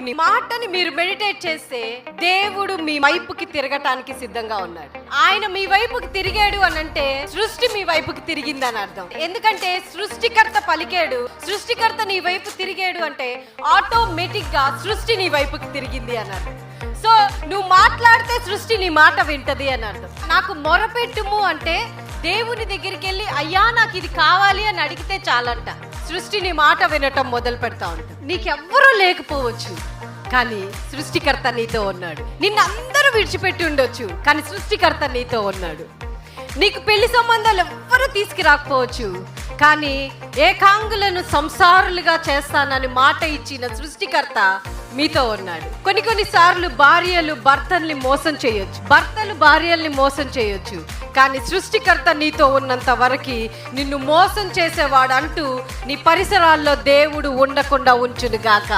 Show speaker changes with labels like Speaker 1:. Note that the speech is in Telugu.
Speaker 1: దేవుని మాటని మీరు మెడిటేట్ చేస్తే దేవుడు మీ వైపుకి తిరగటానికి సిద్ధంగా ఉన్నాడు. ఆయన మీ వైపుకి తిరిగాడు అని అంటే సృష్టి మీ వైపుకి తిరిగిందని అర్థం. ఎందుకంటే సృష్టికర్త పలికాడు, సృష్టికర్త నీ వైపు తిరిగాడు అంటే ఆటోమేటిక్ గా సృష్టి నీ వైపుకి తిరిగింది అని అర్థం. సో నువ్వు మాట్లాడితే సృష్టి నీ మాట వింటది అని అర్థం. నాకు మొరపెట్టుము అంటే దేవుని దగ్గరికి వెళ్ళి అయ్యా నాకు ఇది కావాలి అని అడిగితే చాలంట, సృష్టి నీ మాట వినటం మొదలు పెడతా ఉంటుంది. నీకెవ్వరూ లేకపోవచ్చు కానీ సృష్టికర్త నీతో ఉన్నాడు. నిన్ను అందరూ విడిచిపెట్టి ఉండొచ్చు కానీ సృష్టికర్త నీతో ఉన్నాడు. నీకు పెళ్లి సంబంధాలు ఎవ్వరూ తీసుకురాకపోవచ్చు కానీ ఏకాంగులను సంసారులుగా చేస్తానని మాట ఇచ్చిన సృష్టికర్త మీతో ఉన్నాడు. కొన్ని సార్లు భార్యలు భర్తల్ని మోసం చేయొచ్చు, భర్తలు భార్యల్ని మోసం చేయొచ్చు కానీ సృష్టికర్త నీతో ఉన్నంత వరకు నిన్ను మోసం చేసేవాడు అంటూ నీ పరిసరాల్లో దేవుడు ఉండకుండా ఉంచును గాక.